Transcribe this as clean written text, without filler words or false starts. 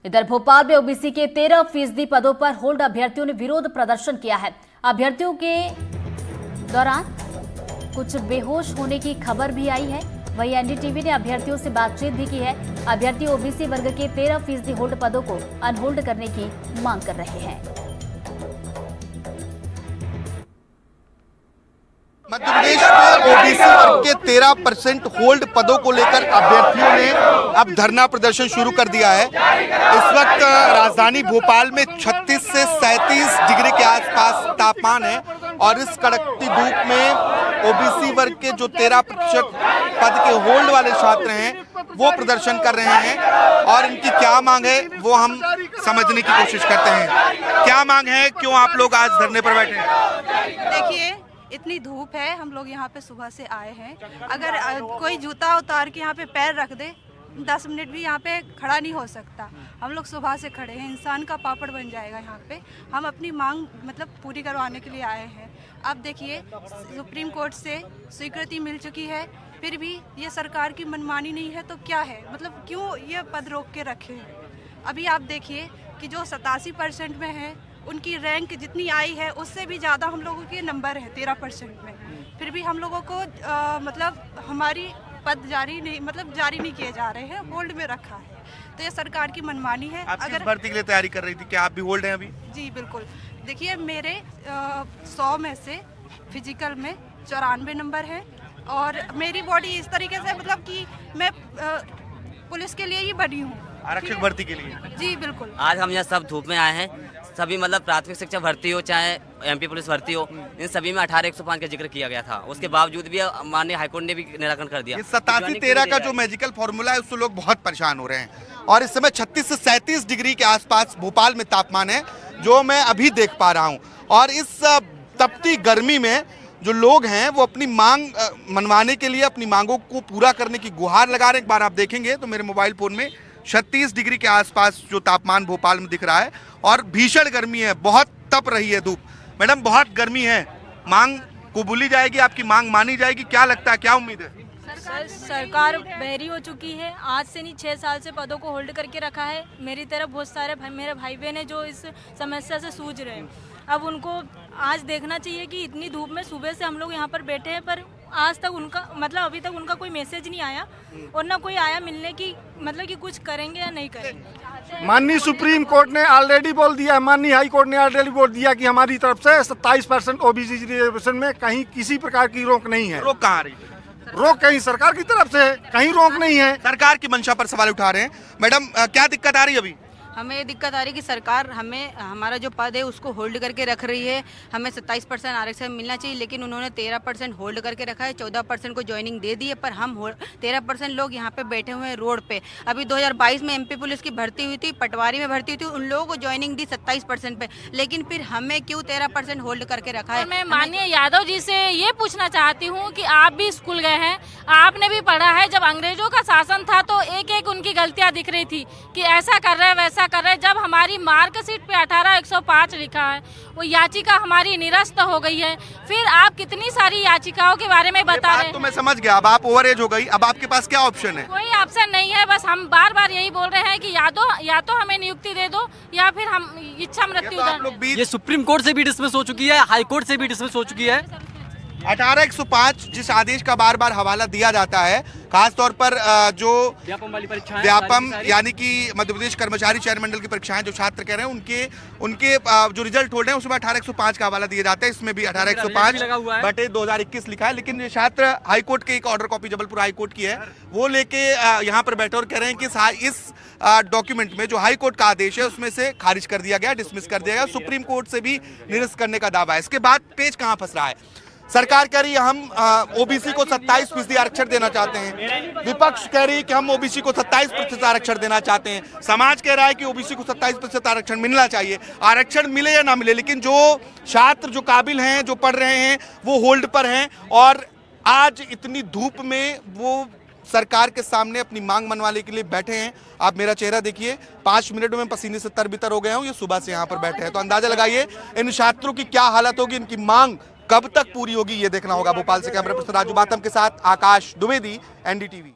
इधर भोपाल में ओबीसी के 13% पदों पर होल्ड अभ्यर्थियों ने विरोध प्रदर्शन किया है। अभ्यर्थियों के दौरान कुछ बेहोश होने की खबर भी आई है। वहीं एनडीटीवी ने अभ्यर्थियों से बातचीत भी की है। अभ्यर्थी ओबीसी वर्ग के 13% होल्ड पदों को अनहोल्ड करने की मांग कर रहे हैं। मध्य प्रदेश में ओबीसी वर्ग के 13% होल्ड पदों को लेकर अभ्यर्थियों ने अब धरना प्रदर्शन शुरू कर दिया है। इस वक्त राजधानी भोपाल में 36 से 37 डिग्री के आसपास तापमान है और इस कड़कती धूप में ओबीसी वर्ग के जो 13% पद के होल्ड वाले छात्र हैं वो प्रदर्शन कर रहे हैं और इनकी क्या मांग है वो हम समझने की कोशिश करते हैं। क्या मांग है, क्यों आप लोग आज धरने पर बैठे हैं? देखिए, इतनी धूप है, हम लोग यहाँ पे सुबह से आए हैं। अगर कोई जूता उतार के यहाँ पे पैर रख दे 10 मिनट भी यहाँ पे खड़ा नहीं हो सकता। हम लोग सुबह से खड़े हैं, इंसान का पापड़ बन जाएगा यहाँ पे। हम अपनी मांग पूरी करवाने के लिए आए हैं। अब देखिए, सुप्रीम कोर्ट से स्वीकृति मिल चुकी है, फिर भी ये सरकार की मनमानी नहीं है तो क्या है, क्यों ये पद रोक के रखे हैं। अभी आप देखिए कि जो 87% में है उनकी रैंक जितनी आई है उससे भी ज़्यादा हम लोगों के नंबर है 13% में, फिर भी हम लोगों को हमारी पद जारी नहीं किए जा रहे हैं, होल्ड में रखा है। तो ये सरकार की मनमानी है। आप किस भर्ती के लिए तैयारी कर रही थी, क्या आप भी होल्ड हैं अभी? जी बिल्कुल। देखिए, मेरे 100 में से फिजिकल में 94 नंबर है और मेरी बॉडी इस तरीके से कि मैं पुलिस के लिए ही बनी हूँ, आरक्षक भर्ती के लिए। जी बिल्कुल। आज हम यहाँ सब धूप में आए हैं। सभी प्राथमिक शिक्षा भर्ती हो चाहे एमपी पुलिस भर्ती हो, इन सभी में 18-105 का जिक्र किया गया था। उसके बावजूद भी माननीय हाईकोर्ट ने भी निराकरण कर दिया। 87-13 का जो मैजिकल फॉर्मूला है उससे लोग बहुत परेशान हो रहे हैं और इस समय 36 से 37 डिग्री के आसपास भोपाल में तापमान है जो मैं अभी देख पा रहा हूँ। और इस तपती गर्मी में जो लोग हैं वो अपनी मांग मनवाने के लिए अपनी मांगों को पूरा करने की गुहार लगा रहे हैं। एक बार आप देखेंगे तो मेरे मोबाइल फोन में 36 डिग्री के आसपास जो तापमान भोपाल में दिख रहा है और भीषण गर्मी है, बहुत तप रही है धूप। मैडम, बहुत गर्मी है, मांग कबूली जाएगी, आपकी मांग मानी जाएगी, क्या लगता है, क्या उम्मीद है? सरकार बहरी हो चुकी है। आज से नहीं 6 साल से पदों को होल्ड करके रखा है। मेरी तरफ बहुत सारे मेरे भाई बहन है जो इस समस्या से जूझ रहे हैं। अब उनको आज देखना चाहिए कि इतनी धूप में सुबह से हम लोग यहाँ पर बैठे हैं, पर आज तक उनका अभी तक उनका कोई मैसेज नहीं आया और ना कोई आया मिलने की कि कुछ करेंगे या नहीं करेंगे। माननीय सुप्रीम कोर्ट ने ऑलरेडी बोल दिया, माननीय हाई कोर्ट ने ऑलरेडी बोल दिया कि हमारी तरफ से 27% ओबीसी रिजर्वेशन में कहीं किसी प्रकार की रोक नहीं है। रोक कहाँ आ रही है? रोक कहीं सरकार की तरफ से है, कहीं रोक नहीं है। सरकार की मंशा पर सवाल उठा रहे हैं। मैडम, क्या दिक्कत आ रही है अभी? हमें ये दिक्कत आ रही है कि सरकार हमारा जो पद है उसको होल्ड करके रख रही है। हमें 27% आरक्षण मिलना चाहिए, लेकिन उन्होंने 13% होल्ड करके रखा है। 14% को ज्वाइनिंग दे दी है, पर हम 13% लोग यहाँ पे बैठे हुए हैं रोड पे। अभी 2022 में एमपी पुलिस की भर्ती हुई थी, पटवारी में भर्ती हुई थी, उन लोगों को ज्वाइनिंग दी 27% पे, लेकिन फिर हमें क्यों 13% होल्ड करके रखा है। मैं माननीय यादव जी से ये पूछना चाहती हूँ कि आप भी स्कूल गए हैं, आपने भी पढ़ा है, जब अंग्रेजों का शासन था तो एक एक उनकी गलतियाँ दिख रही थी कि ऐसा कर रहे वैसा कर रहे। जब हमारी मार्कशीट पे 18-105 लिखा है, वो याचिका हमारी निरस्त हो गई है, फिर आप कितनी सारी याचिकाओं के बारे में बता रहे हैं। तो मैं समझ गया, अब आप ओवर एज हो गई, अब आपके पास क्या ऑप्शन है? कोई ऑप्शन नहीं है, बस हम बार बार यही बोल रहे हैं कि या तो हमें नियुक्ति दे दो या फिर हम इच्छा मृत्यु। ये सुप्रीम कोर्ट से भी डिसमिस हो चुकी है, हाई कोर्ट से भी डिसमिस हो चुकी है। 18-105 जिस आदेश का बार बार हवाला दिया जाता है, खासतौर पर जो व्यापम यानी कि मध्य प्रदेश कर्मचारी चयन मंडल की परीक्षाएं जो छात्र कह रहे हैं उनके जो रिजल्ट होल्ड हैं उसमें 18-105 का हवाला दिया जाता है। इसमें भी 18-105/2021 लिखा है, लेकिन ये छात्र हाईकोर्ट के एक ऑर्डर कॉपी जबलपुर हाईकोर्ट की है वो लेके यहाँ पर बैठे और कह रहे हैं कि इस डॉक्यूमेंट में जो हाईकोर्ट का आदेश है उसमें से खारिज कर दिया गया, डिसमिस कर दिया गया, सुप्रीम कोर्ट से भी निरस्त करने का दावा है। इसके बाद पेच कहाँ फंस रहा है? सरकार कह रही है हम ओबीसी को 27% आरक्षण देना चाहते हैं, विपक्ष कह रही है कि हम ओबीसी को 27% आरक्षण देना चाहते हैं, समाज कह रहा है कि ओबीसी को 27% आरक्षण मिलना चाहिए। आरक्षण मिले या ना मिले, लेकिन जो छात्र जो काबिल हैं, जो पढ़ रहे हैं, वो होल्ड पर हैं और आज इतनी धूप में वो सरकार के सामने अपनी मांग मनवाने के लिए बैठे हैं। आप मेरा चेहरा देखिए, 5 मिनट में पसीने से तरबितर हो गए हूँ, ये सुबह से यहाँ पर बैठे हैं। तो अंदाजा लगाइए इन छात्रों की क्या हालत होगी, इनकी मांग कब तक पूरी होगी, ये देखना होगा। भोपाल से कैमरा पर्सन राजू बातम के साथ आकाश द्विवेदी, एनडीटीवी।